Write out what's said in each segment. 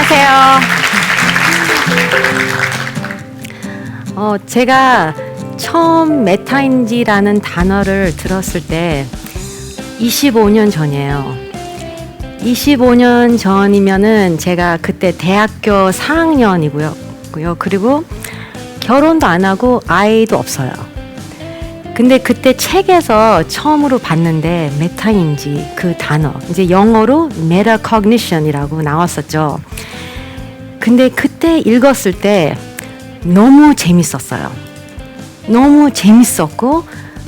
안녕하세요. 제가 처음 메타인지라는 단어를 들었을 때 25년 전이에요. 25년 전이면은 제가 그때 대학교 4학년이고요. 그리고 결혼도 안 하고 아이도 없어요. 근데 그때 책에서 처음으로 봤는데 메타인지 그 단어, 이제 영어로 metacognition이라고 나왔었죠. 근데 그때 읽었을 때 너무 재밌었어요. 너무 재밌었고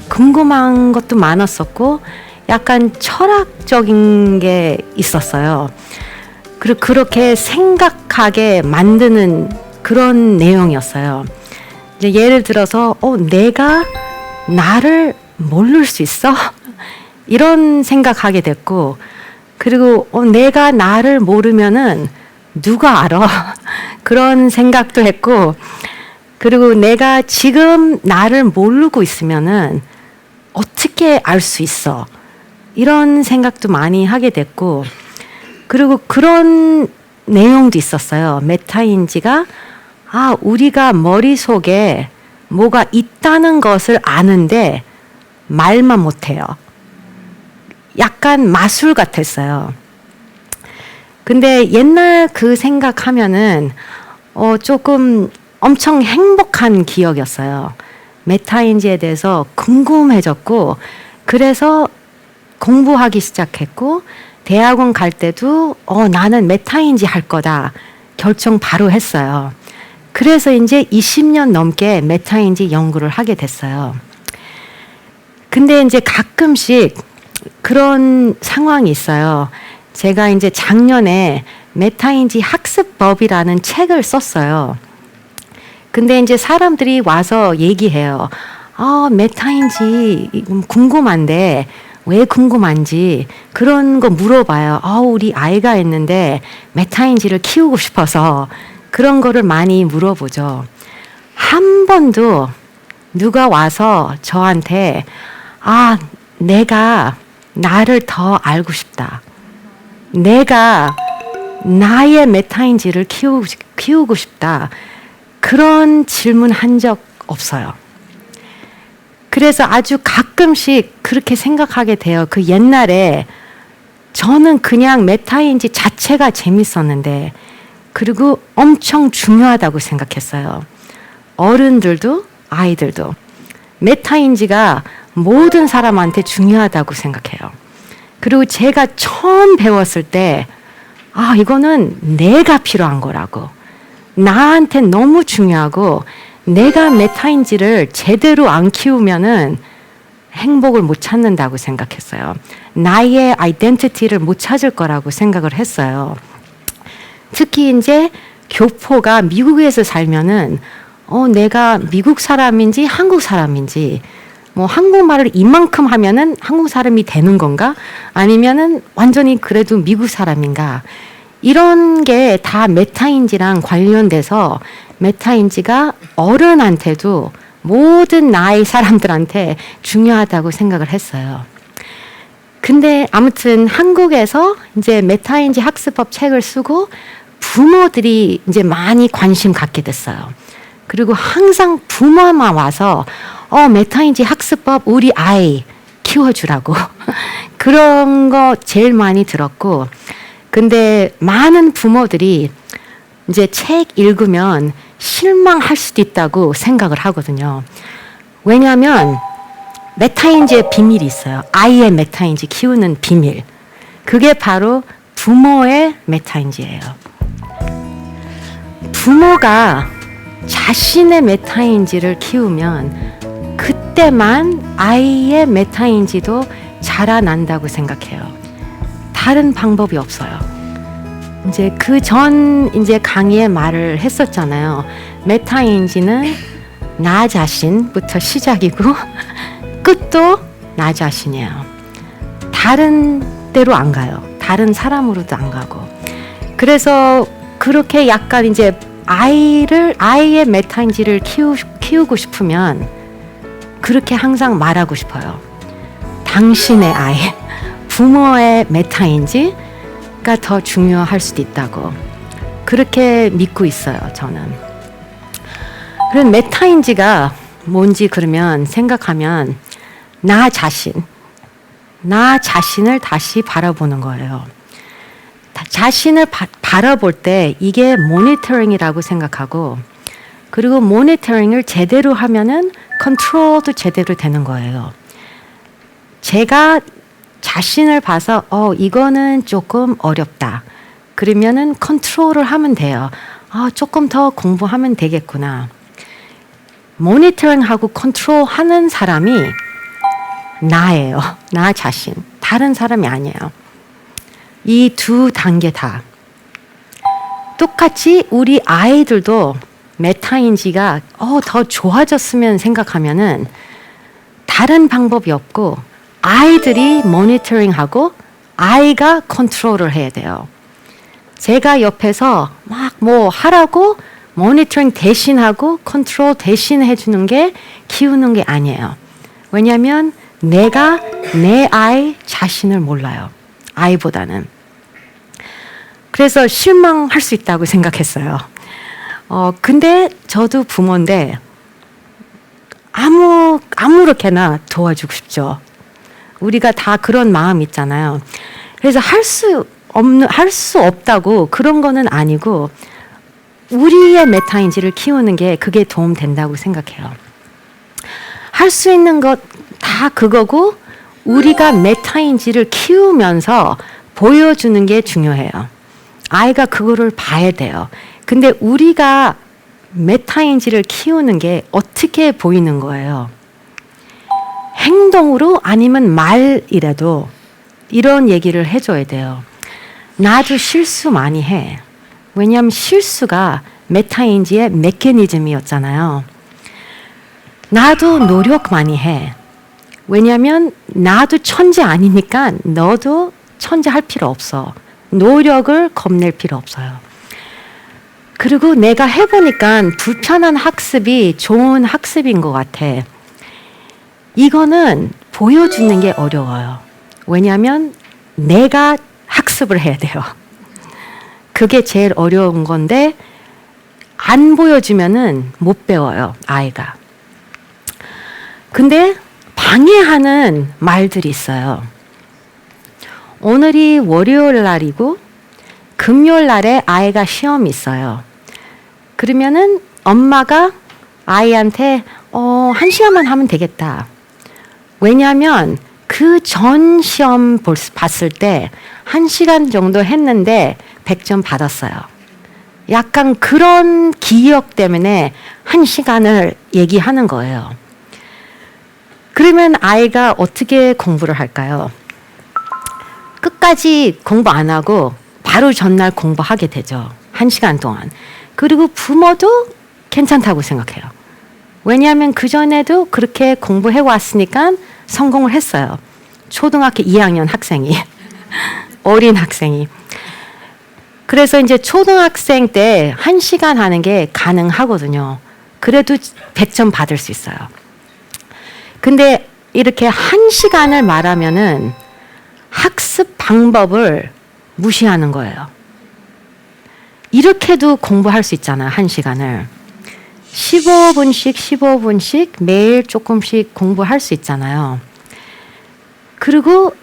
궁금한 것도 많았었고 약간 철학적인 게 있었어요. 그리고 그렇게 생각하게 만드는 그런 내용이었어요. 이제 예를 들어서 내가 나를 모를 수 있어? 이런 생각하게 됐고, 그리고 내가 나를 모르면은 누가 알아? 그런 생각도 했고, 그리고 내가 지금 나를 모르고 있으면은 어떻게 알 수 있어? 이런 생각도 많이 하게 됐고, 그리고 그런 내용도 있었어요. 메타인지가 우리가 머릿속에 뭐가 있다는 것을 아는데 말만 못해요. 약간 마술 같았어요. 근데 옛날 그 생각하면은 조금 엄청 행복한 기억이었어요. 메타인지에 대해서 궁금해졌고, 그래서 공부하기 시작했고, 대학원 갈 때도 나는 메타인지 할 거다 결정 바로 했어요. 그래서 이제 20년 넘게 메타인지 연구를 하게 됐어요. 근데 이제 가끔씩 그런 상황이 있어요. 제가 이제 작년에 메타인지 학습법이라는 책을 썼어요. 근데 이제 사람들이 와서 얘기해요. 메타인지 궁금한데 왜 궁금한지 그런 거 물어봐요. 우리 아이가 있는데 메타인지를 키우고 싶어서 그런 거를 많이 물어보죠. 한 번도 누가 와서 저한테 내가 나를 더 알고 싶다. 내가 나의 메타인지를 키우고 싶다. 그런 질문 한 적 없어요. 그래서 아주 가끔씩 그렇게 생각하게 돼요. 그 옛날에 저는 그냥 메타인지 자체가 재밌었는데, 그리고 엄청 중요하다고 생각했어요. 어른들도 아이들도 메타인지가 모든 사람한테 중요하다고 생각해요. 그리고 제가 처음 배웠을 때 이거는 내가 필요한 거라고, 나한테 너무 중요하고 내가 메타인지를 제대로 안 키우면은 행복을 못 찾는다고 생각했어요. 나의 아이덴티티를 못 찾을 거라고 생각을 했어요. 특히 이제 교포가 미국에서 살면은 내가 미국 사람인지 한국 사람인지, 뭐 한국말을 이만큼 하면은 한국 사람이 되는 건가? 아니면은 완전히 그래도 미국 사람인가? 이런 게 다 메타인지랑 관련돼서 메타인지가 어른한테도 모든 나이 사람들한테 중요하다고 생각을 했어요. 근데 아무튼 한국에서 이제 메타인지 학습법 책을 쓰고 부모들이 이제 많이 관심 갖게 됐어요. 그리고 항상 부모만 와서 메타인지 학습법 우리 아이 키워주라고 그런 거 제일 많이 들었고, 근데 많은 부모들이 이제 책 읽으면 실망할 수도 있다고 생각을 하거든요. 왜냐하면 메타인지의 비밀이 있어요. 아이의 메타인지 키우는 비밀. 그게 바로 부모의 메타인지예요. 부모가 자신의 메타인지를 키우면 그때만 아이의 메타인지도 자라난다고 생각해요. 다른 방법이 없어요. 이제 그 전 이제 강의에 말을 했었잖아요. 메타인지는 나 자신부터 시작이고 끝도 나 자신이에요. 다른 데로 안 가요. 다른 사람으로도 안 가고. 그래서 그렇게 약간 이제 아이의 메타인지를 키우고 싶으면 그렇게 항상 말하고 싶어요. 당신의 아이, 부모의 메타인지가 더 중요할 수도 있다고. 그렇게 믿고 있어요, 저는. 그런 메타인지가 뭔지 그러면 생각하면 나 자신을 다시 바라보는 거예요. 자신을 바라볼 때 이게 모니터링이라고 생각하고, 그리고 모니터링을 제대로 하면은 컨트롤도 제대로 되는 거예요. 제가 자신을 봐서 이거는 조금 어렵다. 그러면은 컨트롤을 하면 돼요. 조금 더 공부하면 되겠구나. 모니터링하고 컨트롤하는 사람이 나예요. 나 자신. 다른 사람이 아니에요. 이 두 단계 다. 똑같이 우리 아이들도 메타인지가 더 좋아졌으면 생각하면은 다른 방법이 없고 아이들이 모니터링하고 아이가 컨트롤을 해야 돼요. 제가 옆에서 막 뭐 하라고 모니터링 대신하고 컨트롤 대신 해주는 게 키우는 게 아니에요. 왜냐하면 내가 내 아이 자신을 몰라요. 아이보다는. 그래서 실망할 수 있다고 생각했어요. 근데 저도 부모인데 아무렇게나 도와주고 싶죠. 우리가 다 그런 마음 있잖아요. 그래서 할 수 없다고 그런 거는 아니고 우리의 메타인지를 키우는 게 그게 도움 된다고 생각해요. 할 수 있는 것 다 그거고 우리가 메타인지를 키우면서 보여주는 게 중요해요. 아이가 그거를 봐야 돼요. 근데 우리가 메타인지를 키우는 게 어떻게 보이는 거예요? 행동으로 아니면 말이라도 이런 얘기를 해줘야 돼요. 나도 실수 많이 해. 왜냐하면 실수가 메타인지의 메커니즘이었잖아요. 나도 노력 많이 해. 왜냐하면 나도 천재 아니니까 너도 천재 할 필요 없어. 노력을 겁낼 필요 없어요. 그리고 내가 해보니까 불편한 학습이 좋은 학습인 것 같아. 이거는 보여주는 게 어려워요. 왜냐하면 내가 학습을 해야 돼요. 그게 제일 어려운 건데 안 보여주면은 못 배워요, 아이가. 근데 방해하는 말들이 있어요. 오늘이 월요일 날이고 금요일 날에 아이가 시험이 있어요. 그러면은 엄마가 아이한테 1시간만 하면 되겠다. 왜냐하면 그 전 시험 봤을 때 1시간 정도 했는데 100점 받았어요. 약간 그런 기억 때문에 1시간을 얘기하는 거예요. 그러면 아이가 어떻게 공부를 할까요? 끝까지 공부 안 하고 바로 전날 공부하게 되죠. 1시간 동안. 그리고 부모도 괜찮다고 생각해요. 왜냐하면 그전에도 그렇게 공부해 왔으니까 성공을 했어요. 초등학교 2학년 학생이. 어린 학생이. 그래서 이제 초등학생 때 1시간 하는 게 가능하거든요. 그래도 100점 받을 수 있어요. 근데 이렇게 1시간을 말하면은 학습 방법을 무시하는 거예요. 이렇게도 공부할 수 있잖아, 1시간을. 15분씩 매일 조금씩 공부할 수 있잖아요. 그리고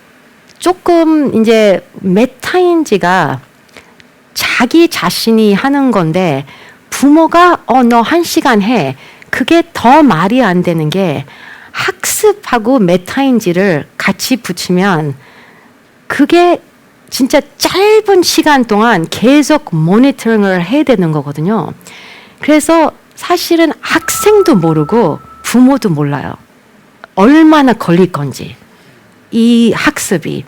조금 이제 메타인지가 자기 자신이 하는 건데 부모가 너 1시간 해. 그게 더 말이 안 되는 게 학습하고 메타인지를 같이 붙이면 그게 진짜 짧은 시간 동안 계속 모니터링을 해야 되는 거거든요. 그래서 사실은 학생도 모르고 부모도 몰라요. 얼마나 걸릴 건지. 이 학습이.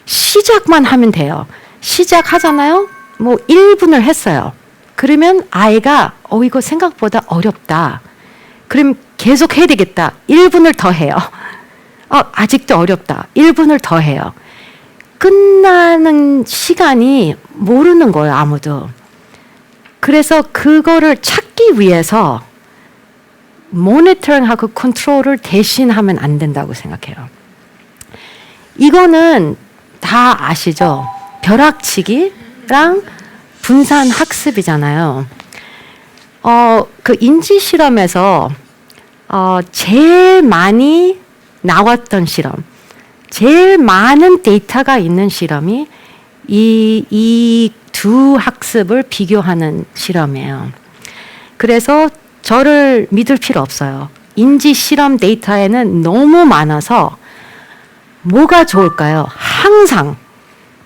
시작만 하면 돼요. 시작하잖아요. 뭐 1분을 했어요. 그러면 아이가 이거 생각보다 어렵다. 그럼 계속 해야 되겠다. 1분을 더 해요. 아직도 어렵다. 1분을 더 해요. 끝나는 시간이 모르는 거예요, 아무도. 그래서 그거를 찾기 위해서 모니터링하고 컨트롤을 대신하면 안 된다고 생각해요. 이거는 다 아시죠? 벼락치기랑 분산 학습이잖아요. 그 인지 실험에서 제일 많이 나왔던 실험, 제일 많은 데이터가 있는 실험이 이 두 학습을 비교하는 실험이에요. 그래서 저를 믿을 필요 없어요. 인지 실험 데이터에는 너무 많아서 뭐가 좋을까요? 항상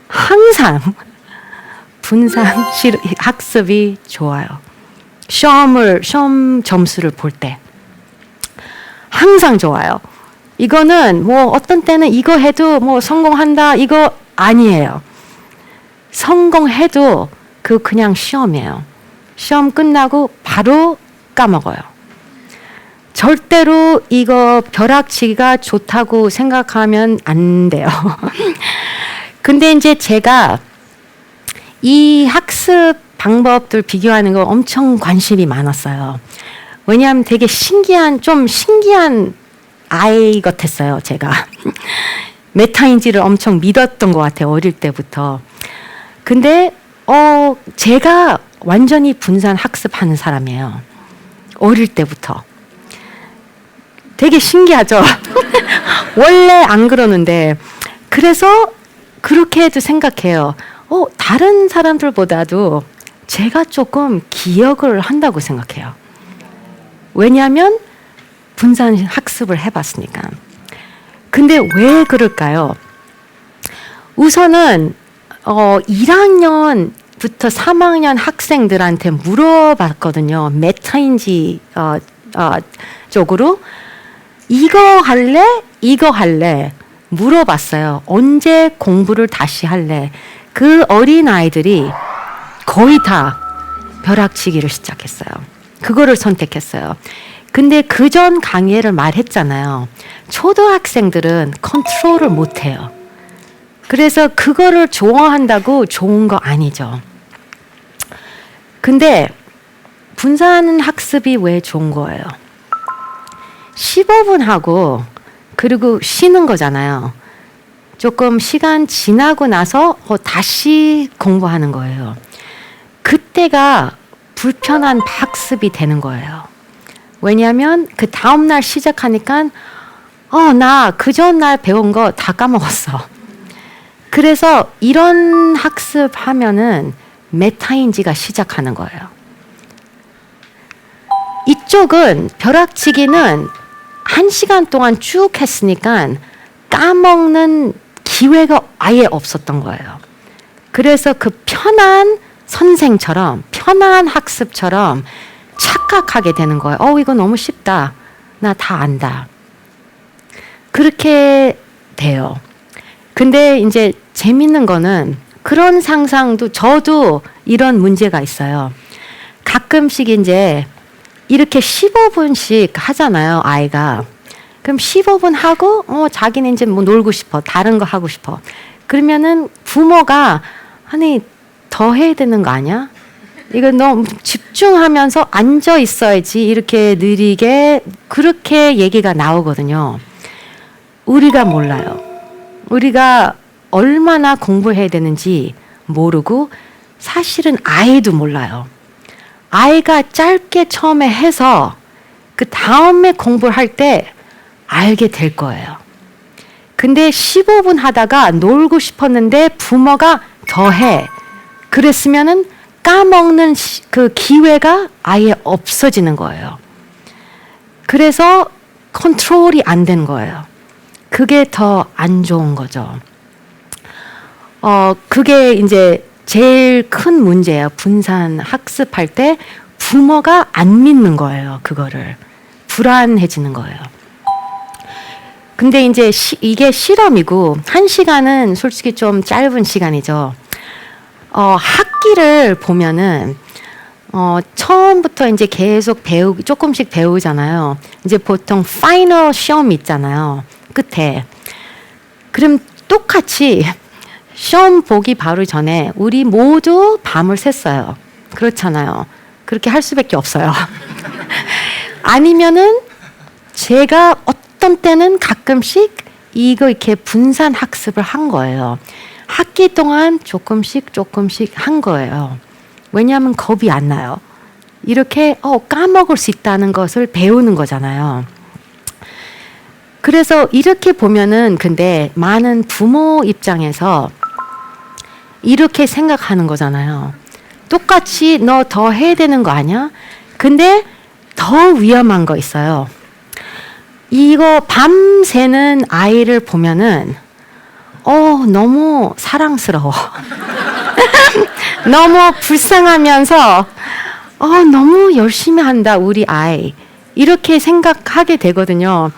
분산 학습이 좋아요. 시험 점수를 볼 때 항상 좋아요. 이거는 뭐 어떤 때는 이거 해도 뭐 성공한다 이거 아니에요. 성공해도 그냥 시험이에요. 시험 끝나고 바로 까먹어요. 절대로 이거 벼락치기가 좋다고 생각하면 안 돼요. 근데 이제 제가 이 학습 방법들 비교하는 거 엄청 관심이 많았어요. 왜냐하면 되게 좀 신기한 아이 같았어요, 제가. 메타인지를 엄청 믿었던 것 같아요, 어릴 때부터. 근데 제가 완전히 분산 학습하는 사람이에요. 어릴 때부터. 되게 신기하죠? 원래 안 그러는데. 그래서 그렇게도 생각해요. 다른 사람들보다도 제가 조금 기억을 한다고 생각해요. 왜냐하면 분산 학습을 해봤으니까. 근데 왜 그럴까요? 우선은 1학년부터 3학년 학생들한테 물어봤거든요. 메타인지 쪽으로 이거 할래? 이거 할래? 물어봤어요. 언제 공부를 다시 할래? 그 어린 아이들이 거의 다 벼락치기를 시작했어요. 그거를 선택했어요. 근데 그전 강의를 말했잖아요. 초등학생들은 컨트롤을 못해요. 그래서 그거를 좋아한다고 좋은 거 아니죠. 근데 분산 학습이 왜 좋은 거예요? 15분 하고 그리고 쉬는 거잖아요. 조금 시간 지나고 나서 다시 공부하는 거예요. 그때가 불편한 학습이 되는 거예요. 왜냐하면 그 다음날 시작하니까 나 그 전날 배운 거 다 까먹었어. 그래서 이런 학습하면은 메타인지가 시작하는 거예요. 이쪽은 벼락치기는 1시간 동안 쭉 했으니까 까먹는 기회가 아예 없었던 거예요. 그래서 그 편한 선생처럼, 편한 학습처럼 착각하게 되는 거예요. 이거 너무 쉽다. 나 다 안다. 그렇게 돼요. 근데 이제 재밌는 거는 그런 상상도 저도 이런 문제가 있어요. 가끔씩 이제 이렇게 15분씩 하잖아요, 아이가. 그럼 15분 하고 자기는 이제 뭐 놀고 싶어. 다른 거 하고 싶어. 그러면은 부모가 아니 더 해야 되는 거 아니야? 이거 너무 집중하면서 앉아 있어야지 이렇게 느리게 그렇게 얘기가 나오거든요. 우리가 몰라요. 우리가 얼마나 공부해야 되는지 모르고 사실은 아이도 몰라요. 아이가 짧게 처음에 해서 그 다음에 공부를 할 때 알게 될 거예요. 근데 15분 하다가 놀고 싶었는데 부모가 더 해. 그랬으면은 까먹는 그 기회가 아예 없어지는 거예요. 그래서 컨트롤이 안 된 거예요. 그게 더 안 좋은 거죠. 그게 이제 제일 큰 문제예요. 분산 학습할 때 부모가 안 믿는 거예요. 그거를. 불안해지는 거예요. 근데 이제 이게 실험이고 1시간은 솔직히 좀 짧은 시간이죠. 학기를 보면은 처음부터 이제 계속 조금씩 배우잖아요. 이제 보통 파이널 시험이 있잖아요. 끝에. 그럼 똑같이 시험 보기 바로 전에 우리 모두 밤을 샜어요. 그렇잖아요. 그렇게 할 수밖에 없어요. 아니면은 제가 어떤 때는 가끔씩 이거 이렇게 분산 학습을 한 거예요. 학기 동안 조금씩 한 거예요. 왜냐하면 겁이 안 나요. 이렇게 까먹을 수 있다는 것을 배우는 거잖아요. 그래서 이렇게 보면은 근데 많은 부모 입장에서 이렇게 생각하는 거잖아요. 똑같이 너 더 해야 되는 거 아니야? 근데 더 위험한 거 있어요. 이거 밤새는 아이를 보면은 너무 사랑스러워. 너무 불쌍하면서 너무 열심히 한다 우리 아이. 이렇게 생각하게 되거든요.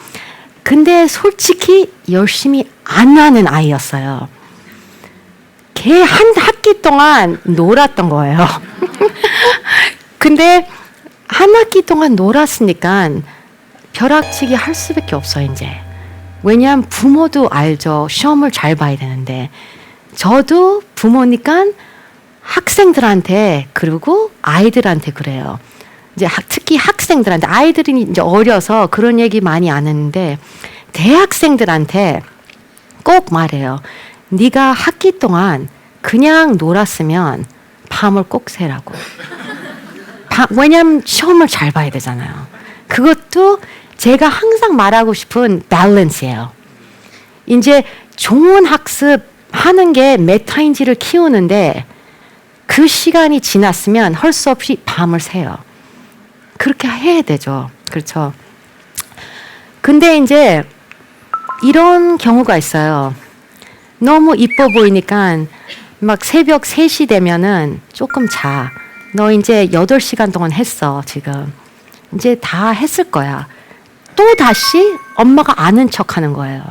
근데 솔직히 열심히 안 하는 아이였어요. 걔 한 학기 동안 놀았던 거예요. 근데 한 학기 동안 놀았으니까 벼락치기 할 수밖에 없어요, 이제. 왜냐하면 부모도 알죠. 시험을 잘 봐야 되는데. 저도 부모니까 학생들한테 그리고 아이들한테 그래요. 이제 특히 학생들한테, 아이들이 이제 어려서 그런 얘기 많이 안 했는데 대학생들한테 꼭 말해요. 네가 학기 동안 그냥 놀았으면 밤을 꼭 새라고. 왜냐면 시험을 잘 봐야 되잖아요. 그것도 제가 항상 말하고 싶은 밸런스예요. 이제 좋은 학습 하는 게 메타인지를 키우는데 그 시간이 지났으면 할 수 없이 밤을 새요. 그렇게 해야 되죠. 그렇죠. 근데 이제 이런 경우가 있어요. 너무 이뻐 보이니까 막 새벽 3시 되면은 조금 자. 너 이제 8시간 동안 했어, 지금. 이제 다 했을 거야. 또 다시 엄마가 아는 척 하는 거예요.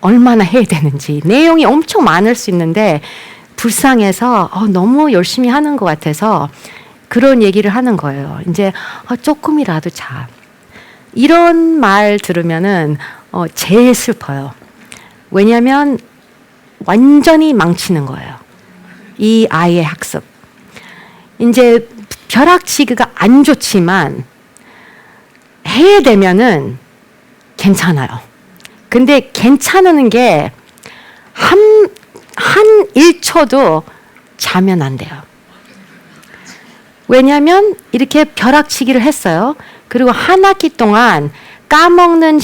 얼마나 해야 되는지. 내용이 엄청 많을 수 있는데 불쌍해서 너무 열심히 하는 것 같아서 그런 얘기를 하는 거예요. 이제 조금이라도 자. 이런 말 들으면은 제일 슬퍼요. 왜냐하면 완전히 망치는 거예요. 이 아이의 학습. 이제 벼락치기가 안 좋지만 해야 되면은 괜찮아요. 근데 괜찮은 게 한 1초도 자면 안 돼요. 왜냐하면 이렇게 벼락치기를 했어요. 그리고 한 학기 동안 까먹는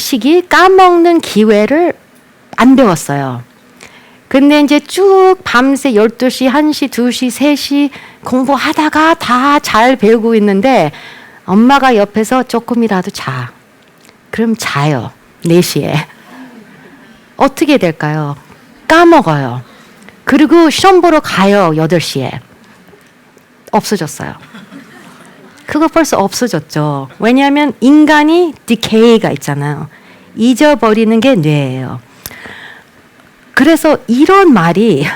기회를 안 배웠어요. 근데 이제 쭉 밤새 12시, 1시, 2시, 3시 공부하다가 다 잘 배우고 있는데 엄마가 옆에서 조금이라도 자. 그럼 자요. 4시에. 어떻게 될까요? 까먹어요. 그리고 시험 보러 가요. 8시에. 없어졌어요. 그거 벌써 없어졌죠. 왜냐하면 인간이 디케이가 있잖아요. 잊어버리는 게 뇌예요. 그래서 이런 말이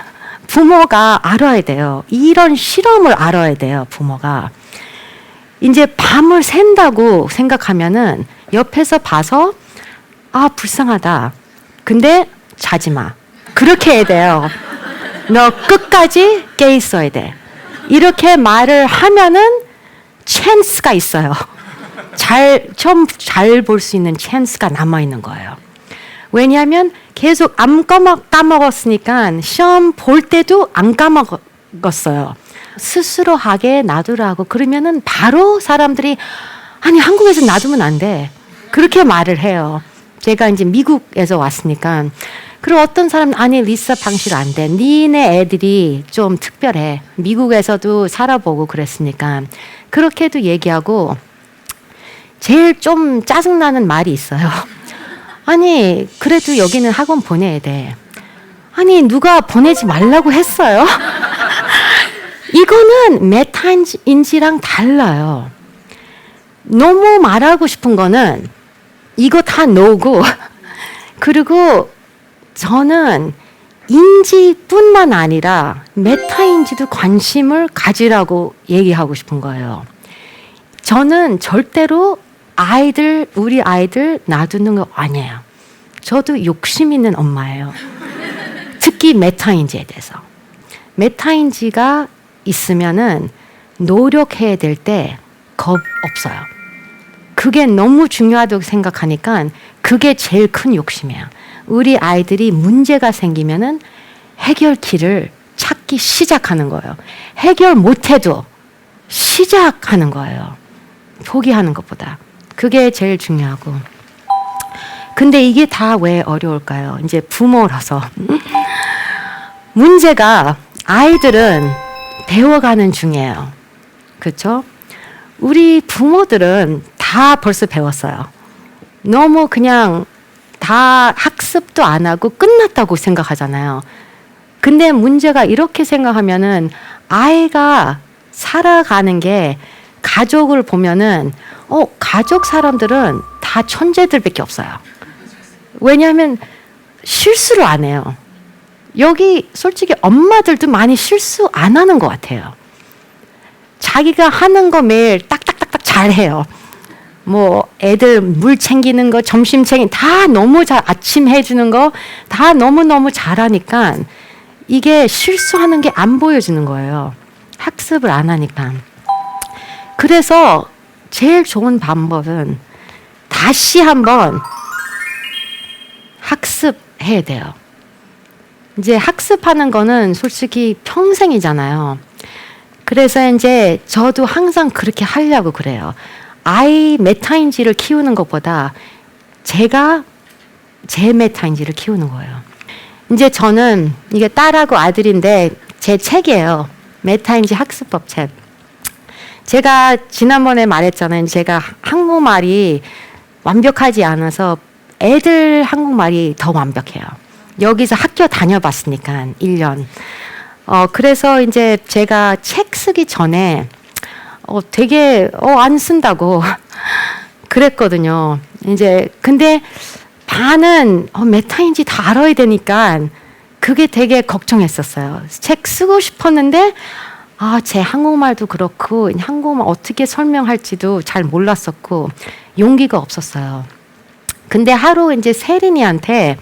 부모가 알아야 돼요. 이런 실험을 알아야 돼요. 부모가. 이제 밤을 샌다고 생각하면은 옆에서 봐서 불쌍하다. 근데 자지 마. 그렇게 해야 돼요. 너 끝까지 깨 있어야 돼. 이렇게 말을 하면은 찬스가 있어요. 좀 잘 볼 수 있는 찬스가 남아있는 거예요. 왜냐하면 계속 안 까먹었으니까 시험 볼 때도 안 까먹었어요. 스스로 하게 놔두라고 그러면은 바로 사람들이 아니 한국에서 놔두면 안 돼. 그렇게 말을 해요. 제가 이제 미국에서 왔으니까. 그리고 어떤 사람은 아니 리사 방식 안 돼. 니네 애들이 좀 특별해. 미국에서도 살아보고 그랬으니까. 그렇게도 얘기하고 제일 좀 짜증나는 말이 있어요. 아니 그래도 여기는 학원 보내야 돼. 아니 누가 보내지 말라고 했어요? 이거는 메타인지랑 달라요. 너무 말하고 싶은 거는 이거 다 노고 그리고 저는 인지뿐만 아니라 메타인지도 관심을 가지라고 얘기하고 싶은 거예요. 저는 절대로 우리 아이들 놔두는 거 아니에요. 저도 욕심 있는 엄마예요. 특히 메타인지에 대해서. 메타인지가 있으면은 노력해야 될 때 겁 없어요. 그게 너무 중요하다고 생각하니까 그게 제일 큰 욕심이에요. 우리 아이들이 문제가 생기면은 해결키를 찾기 시작하는 거예요. 해결 못해도 시작하는 거예요. 포기하는 것보다. 그게 제일 중요하고. 근데 이게 다 왜 어려울까요? 이제 부모라서. 문제가 아이들은 배워가는 중이에요. 그렇죠? 우리 부모들은 다 벌써 배웠어요. 너무 그냥 다 학습도 안 하고 끝났다고 생각하잖아요. 근데 문제가 이렇게 생각하면은 아이가 살아가는 게 가족을 보면은 가족 사람들은 다 천재들밖에 없어요. 왜냐하면 실수를 안 해요. 여기 솔직히 엄마들도 많이 실수 안 하는 것 같아요. 자기가 하는 거 매일 딱딱딱딱 잘해요. 뭐 애들 물 챙기는 거, 점심 다 너무 잘, 아침 해주는 거 다 너무너무 잘하니까 이게 실수하는 게 안 보여지는 거예요. 학습을 안 하니까. 그래서 제일 좋은 방법은 다시 한번 학습해야 돼요. 이제 학습하는 거는 솔직히 평생이잖아요. 그래서 이제 저도 항상 그렇게 하려고 그래요. 아이 메타인지를 키우는 것보다 제가 제 메타인지를 키우는 거예요. 이제 저는 이게 딸하고 아들인데 제 책이에요. 메타인지 학습법 책. 제가 지난번에 말했잖아요. 제가 한국말이 완벽하지 않아서 애들 한국말이 더 완벽해요. 여기서 학교 다녀봤으니까 1년. 그래서 이제 제가 책 쓰기 전에 되게 안 쓴다고 그랬거든요. 이제 근데 반은 메타인지 다 알아야 되니까 그게 되게 걱정했었어요. 책 쓰고 싶었는데 제 한국말도 그렇고 한국말 어떻게 설명할지도 잘 몰랐었고 용기가 없었어요. 근데 하루 이제 세린이한테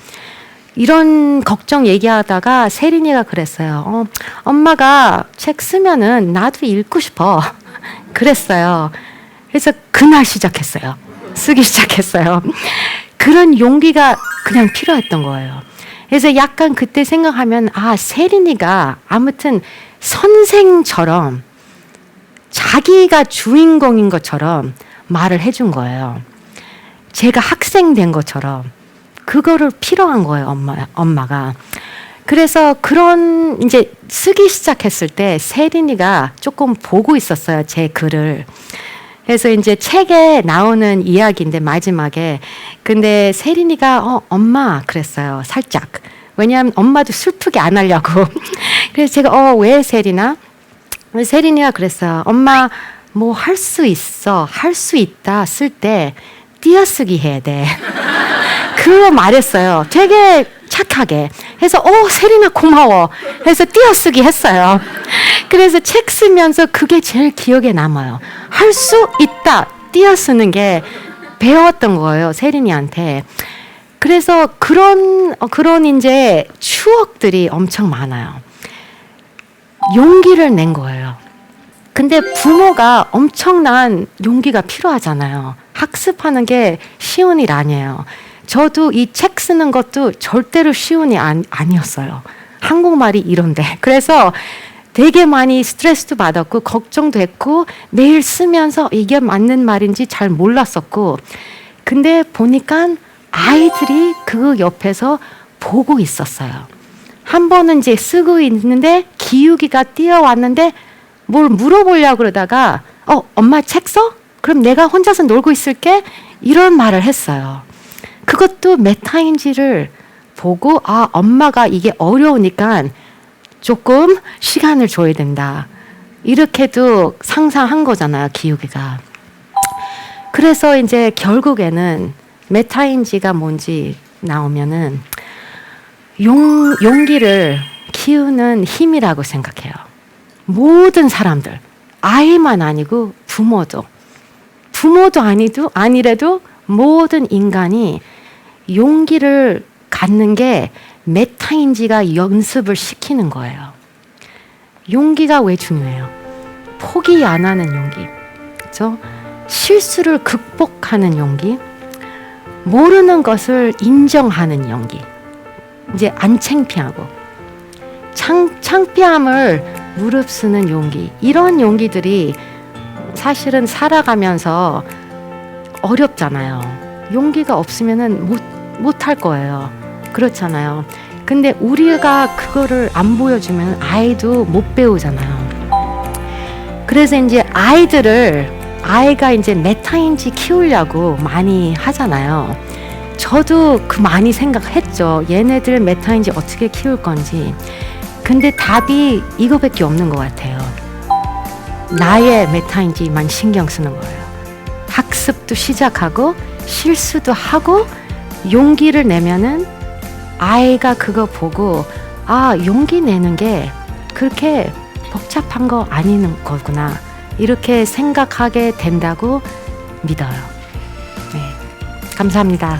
이런 걱정 얘기하다가 세린이가 그랬어요. 엄마가 책 쓰면은 나도 읽고 싶어. 그랬어요. 그래서 그날 시작했어요. 쓰기 시작했어요. 그런 용기가 그냥 필요했던 거예요. 그래서 약간 그때 생각하면 세린이가 아무튼 선생처럼 자기가 주인공인 것처럼 말을 해준 거예요. 제가 학생 된 것처럼 그거를 필요한 거예요, 엄마가. 그래서 그런 이제 쓰기 시작했을 때 세린이가 조금 보고 있었어요, 제 글을. 그래서 이제 책에 나오는 이야기인데 마지막에 근데 세린이가 엄마 그랬어요, 살짝. 왜냐하면 엄마도 슬프게 안 하려고. 그래서 제가 왜 세린아? 세린이가 그랬어요. 엄마 뭐 할 수 있어, 할 수 있다 쓸 때 띄어쓰기 해야 돼. 그거 말했어요. 되게 착하게. 그래서 세린아 고마워. 해서 띄어쓰기 했어요. 그래서 책 쓰면서 그게 제일 기억에 남아요. 할 수 있다. 띄어쓰는 게 배웠던 거예요, 세린이한테. 그래서 그런 이제 추억들이 엄청 많아요. 용기를 낸 거예요. 근데 부모가 엄청난 용기가 필요하잖아요. 학습하는 게 쉬운 일 아니에요. 저도 이 책 쓰는 것도 절대로 쉬운 일 아니었어요. 한국말이 이런데. 그래서 되게 많이 스트레스도 받았고 걱정도 했고 매일 쓰면서 이게 맞는 말인지 잘 몰랐었고 근데 보니까 아이들이 그 옆에서 보고 있었어요. 한 번은 이제 쓰고 있는데 기우기가 뛰어왔는데 뭘 물어보려고 그러다가 엄마 책 써? 그럼 내가 혼자서 놀고 있을게? 이런 말을 했어요. 그것도 메타인지를 보고 엄마가 이게 어려우니까 조금 시간을 줘야 된다. 이렇게도 상상한 거잖아요, 기우기가. 그래서 이제 결국에는 메타인지가 뭔지 나오면은 용기를 키우는 힘이라고 생각해요. 모든 사람들, 아이만 아니고 부모도 아니래도 모든 인간이 용기를 갖는 게 메타인지가 연습을 시키는 거예요. 용기가 왜 중요해요? 포기 안 하는 용기, 그렇죠? 실수를 극복하는 용기, 모르는 것을 인정하는 용기, 이제 안 창피하고 창피함을 무릅쓰는 용기, 이런 용기들이 사실은 살아가면서 어렵잖아요. 용기가 없으면은 못할 거예요. 그렇잖아요. 근데 우리가 그거를 안 보여주면 아이도 못 배우잖아요. 그래서 이제 아이가 이제 메타인지 키우려고 많이 하잖아요. 저도 많이 생각했죠. 얘네들 메타인지 어떻게 키울 건지. 근데 답이 이거밖에 없는 것 같아요. 나의 메타인지만 신경 쓰는 거예요. 학습도 시작하고 실수도 하고 용기를 내면은 아이가 그거 보고 용기 내는 게 그렇게 복잡한 거 아닌 거구나 이렇게 생각하게 된다고 믿어요. 네, 감사합니다.